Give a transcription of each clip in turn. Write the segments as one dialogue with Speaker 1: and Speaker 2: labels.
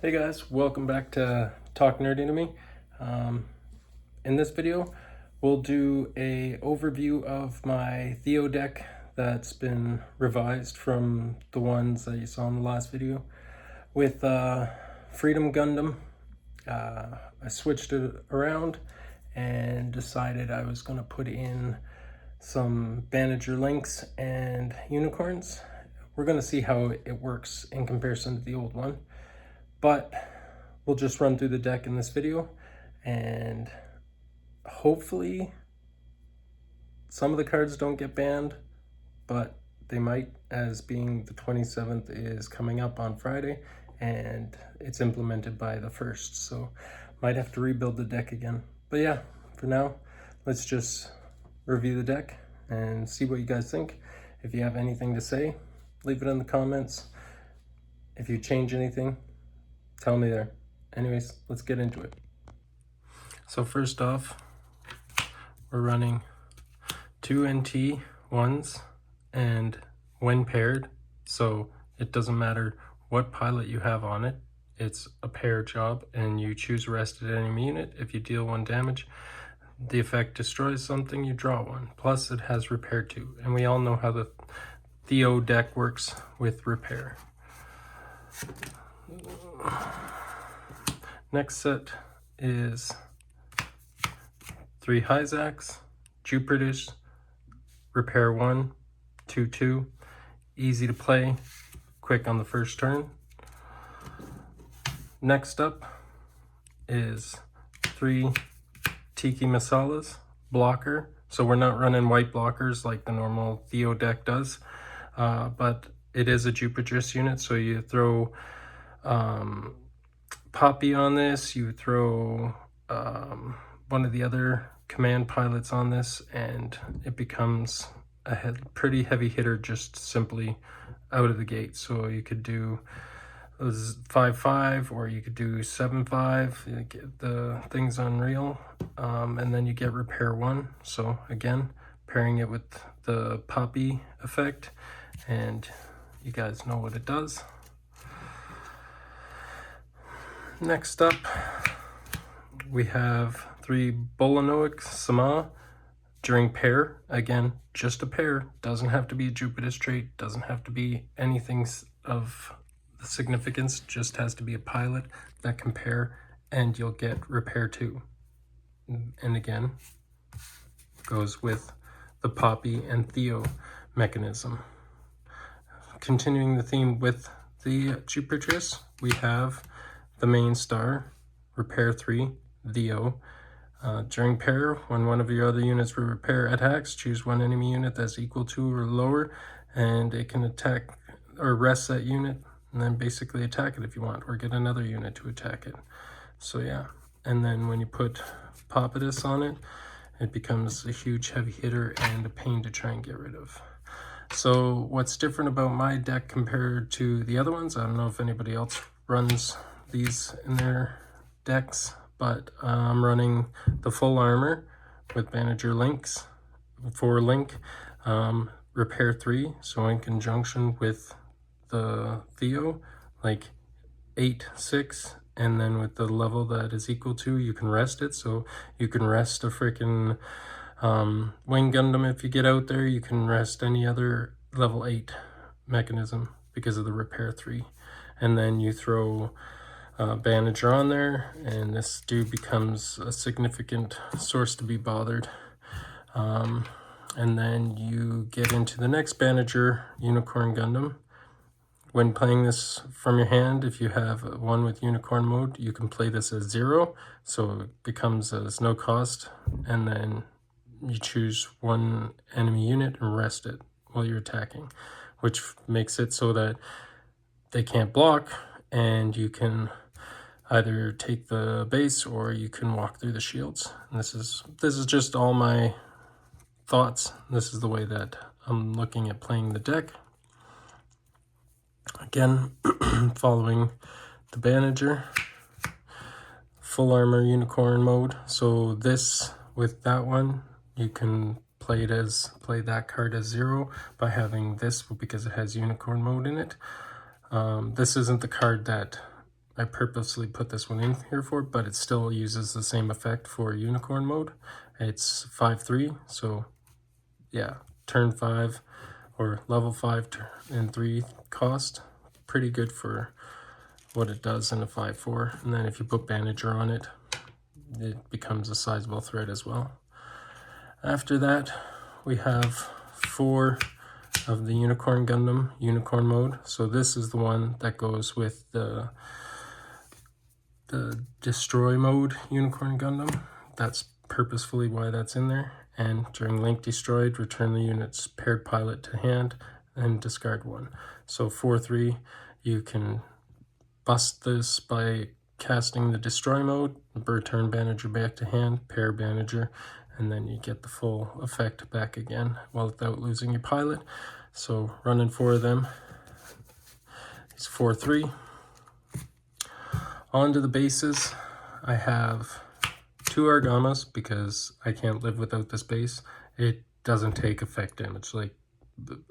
Speaker 1: Hey guys, welcome back to Talk Nerdy to Me. In this video, we'll do a overview of my Theo deck that's been revised from the ones that you saw in the last video. With Freedom Gundam, I switched it around and decided I was going to put in some Bandager Lynx and Unicorns. We're going to see how it works in comparison to the old one. But we'll just run through the deck in this video, and hopefully some of the cards don't get banned, but they might, as being the 27th is coming up on Friday and it's implemented by the 1st, so might have to rebuild the deck again. But yeah, for now, let's just review the deck and see what you guys think. If you have anything to say, leave it in the comments. If you change anything, tell me there. Anyways, let's get into it. So first off, we're running 2 NT ones, and when paired, so it doesn't matter what pilot you have on it, it's a pair job, and you choose arrested enemy unit. If you deal 1 damage, the effect destroys something, you draw 1. Plus it has repair 2, and we all know how the Theo deck works with repair. Next set is 3 Hyzax, Jupiters, repair 1, 2/2, easy to play, quick on the first turn. Next up is 3 Tiki Masalas, blocker. So we're not running white blockers like the normal Theo deck does, but it is a Jupiters unit, so you throw Poppy on this, you throw one of the other command pilots on this, and it becomes a pretty heavy hitter just simply out of the gate. So you could do 5/5, or you could do 7/5. You get the thing's unreal, and then you get repair 1. So again, pairing it with the Poppy effect, and you guys know what it does. Next up, we have 3 Bolanoic Sama during pair. Again, just a pair, doesn't have to be a Jupiter's trait, doesn't have to be anything of significance, just has to be a pilot that can pair, and you'll get repair 2. And again, goes with the Poppy and Theo mechanism. Continuing the theme with the Jupiters, we have the main star, repair 3, Theo. During pair, when one of your other units with repair attacks, choose 1 enemy unit that's equal to or lower, and it can attack or rest that unit, and then basically attack it if you want, or get another unit to attack it. So yeah, and then when you put Poppidus on it, it becomes a huge heavy hitter and a pain to try and get rid of. So what's different about my deck compared to the other ones, I don't know if anybody else runs these in their decks, but I'm running the full armor with Bandager Lynx for Link, repair 3, so in conjunction with the Theo, like 8/6, and then with the level that is equal to, you can rest it. So you can rest a freaking Wing Gundam if you get out there. You can rest any other level 8 mechanism because of the repair 3, and then you throw Bandager on there, and this dude becomes a significant source to be bothered. And then you get into the next Bandager, Unicorn Gundam. When playing this from your hand, if you have one with Unicorn mode, you can play this as 0, so it becomes as no cost, and then you choose 1 enemy unit and rest it while you're attacking, which makes it so that they can't block, and you can either take the base or you can walk through the shields. And this is just all my thoughts. This is the way that I'm looking at playing the deck. Again, following the Bandager, full armor Unicorn mode. So this, with that one, you can play that card as 0 by having this, because it has Unicorn mode in it. This isn't the card that I purposely put this one in here for, but it still uses the same effect for unicorn mode. It's 5/3, so yeah, turn 5 or level 5 and 3 cost. Pretty good for what it does in a 5/4. And then if you put Bandager on it, it becomes a sizable threat as well. After that, we have 4 of the Unicorn Gundam Unicorn mode. So this is the one that goes with the Destroy mode Unicorn Gundam. That's purposefully why that's in there. And during Link Destroyed, return the unit's paired pilot to hand and discard 1. So 4/3, you can bust this by casting the Destroy mode, return Bandager back to hand, pair Bandager, and then you get the full effect back again without losing your pilot. So running 4 of them, it's 4/3. On to the bases. I have 2 Argamas because I can't live without this base. It doesn't take effect damage. Like,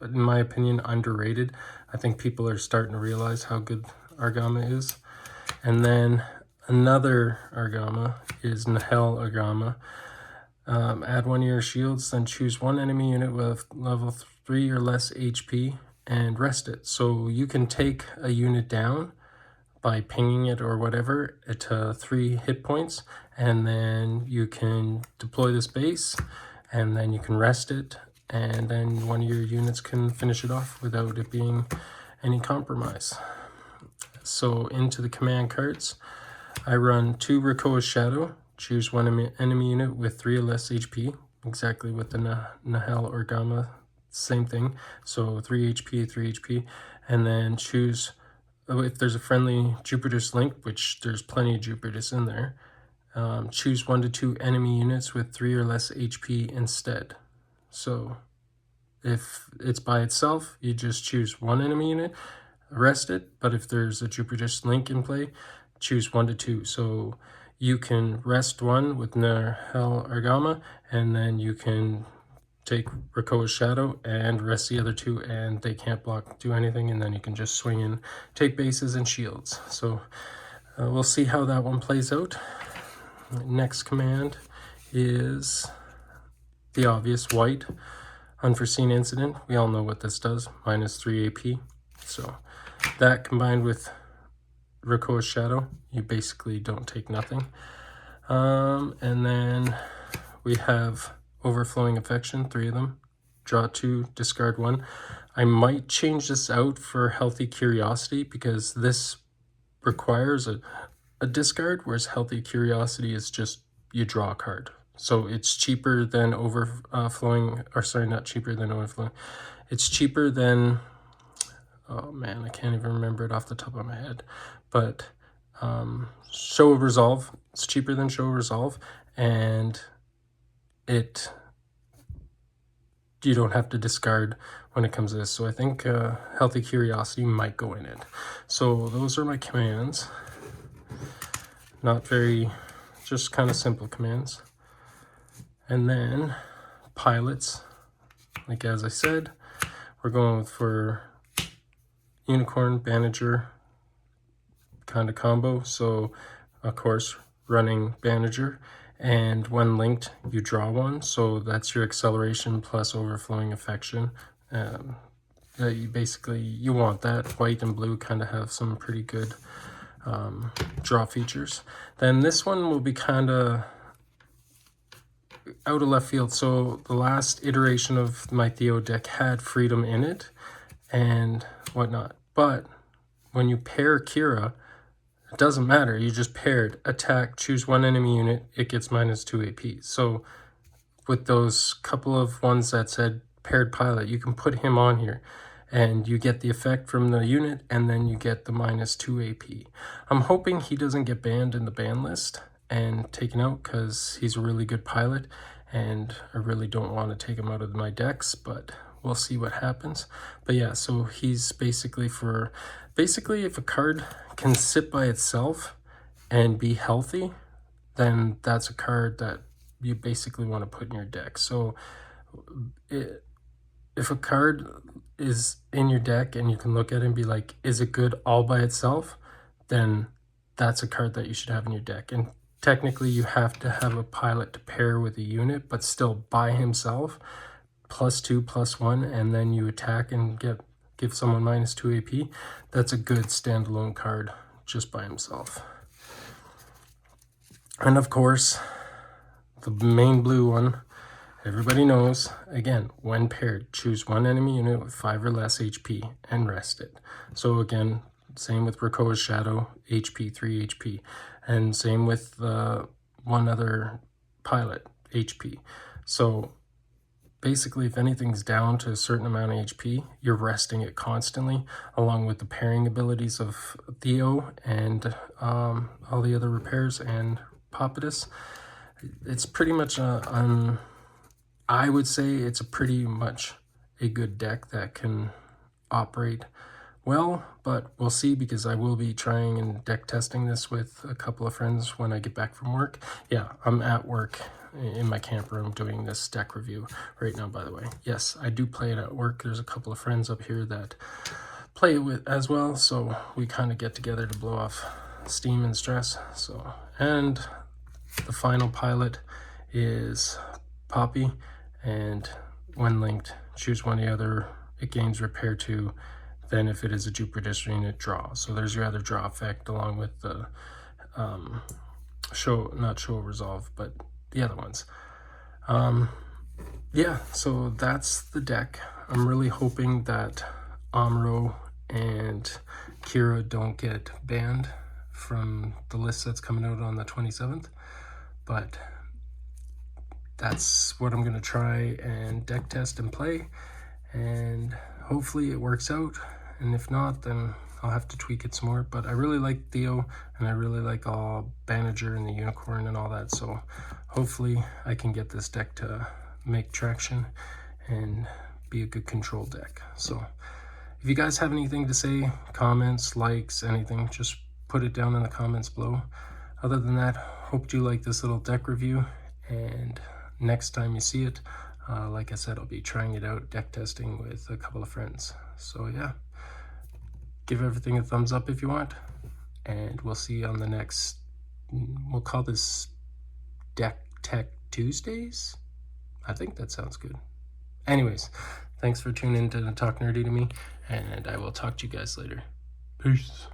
Speaker 1: in my opinion, underrated. I think people are starting to realize how good Argama is. And then another Argama is Nahel Argama. Add 1 of your shields, then choose 1 enemy unit with level 3 or less HP and rest it. So you can take a unit down by pinging it or whatever to 3 hit points, and then you can deploy this base, and then you can rest it, and then 1 of your units can finish it off without it being any compromise. So into the command cards, I run 2 Rakoa's Shadow, choose 1 enemy unit with 3 or less HP, exactly with the Nahel Argama, same thing. So 3 HP, 3 HP, and then choose, if there's a friendly Jupiter's Link, which there's plenty of Jupiter's in there, choose 1 to 2 enemy units with 3 or less HP instead. So if it's by itself, you just choose 1 enemy unit, rest it, but if there's a Jupiter's Link in play, choose 1 to 2. So you can rest 1 with Nahel Argama, and then you can take Rakoa's Shadow and rest the other 2, and they can't do anything, and then you can just swing in, take bases and shields. So we'll see how that one plays out. Next command is the obvious white, Unforeseen Incident. We all know what this does, -3 AP. So that combined with Rakoa's Shadow, you basically don't take nothing. And then we have Overflowing Affection, 3 of them. Draw 2, discard 1. I might change this out for Healthy Curiosity because this requires a discard, whereas Healthy Curiosity is just you draw a card. So it's cheaper than Overflowing, or sorry, not cheaper than Overflowing. It's cheaper than, oh man, I can't even remember it off the top of my head. But Show of Resolve, it's cheaper than Show of Resolve, and you don't have to discard when it comes to this. So I think Healthy Curiosity might go in it. So those are my commands. Not very, just kind of simple commands. And then pilots, like as I said, we're going for Unicorn, Bandager kind of combo. So of course, running Bandager, and when linked, you draw 1. So that's your acceleration plus Overflowing Affection. You want that. White and blue kind of have some pretty good draw features. Then this one will be kind of out of left field. So the last iteration of my Theo deck had Freedom in it and whatnot. But when you pair Kira, it doesn't matter. You just paired, attack, choose 1 enemy unit, it gets -2 AP. So with those couple of ones that said paired pilot, you can put him on here and you get the effect from the unit, and then you get the -2 AP. I'm hoping he doesn't get banned in the ban list and taken out because he's a really good pilot, and I really don't want to take him out of my decks, but we'll see what happens. But yeah, so he's basically if a card can sit by itself and be healthy, then that's a card that you basically want to put in your deck. So if a card is in your deck and you can look at it and be like, is it good all by itself? Then that's a card that you should have in your deck. And technically you have to have a pilot to pair with a unit, but still by himself, +2, +1, and then you attack and give someone -2 AP. That's a good standalone card just by himself. And of course, the main blue one, everybody knows, again, when paired, choose one enemy unit with 5 or less HP and rest it. So again, same with Rakoa's Shadow, HP, 3 HP. And same with one other pilot, HP. So basically, if anything's down to a certain amount of HP, you're resting it constantly, along with the pairing abilities of Theo and all the other repairs and Popatus. It's pretty much I would say it's pretty much a good deck that can operate well, but we'll see, because I will be trying and deck testing this with a couple of friends when I get back from work. Yeah, I'm at work in my camp room doing this deck review right now, by the way. Yes, I do play it at work. There's a couple of friends up here that play it with as well, so we kind of get together to blow off steam and stress. So, and the final pilot is Poppy, and when linked, choose one or the other. It gains repair 2. Then if it is a Jupiter District unit, draw. So there's your other draw effect, along with the not show resolve, but the other ones. Yeah, so that's the deck. I'm really hoping that Amuro and Kira don't get banned from the list that's coming out on the 27th, but that's what I'm going to try and deck test and play, and hopefully it works out. And if not, then I'll have to tweak it some more. But I really like Theo, and I really like all Banagher and the Unicorn and all that. So hopefully I can get this deck to make traction and be a good control deck. So if you guys have anything to say, comments, likes, anything, just put it down in the comments below. Other than that, hope you like this little deck review. And next time you see it, like I said, I'll be trying it out, deck testing with a couple of friends. So yeah. Give everything a thumbs up if you want, and we'll see you on the next, we'll call this Deck Tech Tuesdays? I think that sounds good. Anyways, thanks for tuning in to Talk Nerdy to me, and I will talk to you guys later. Peace.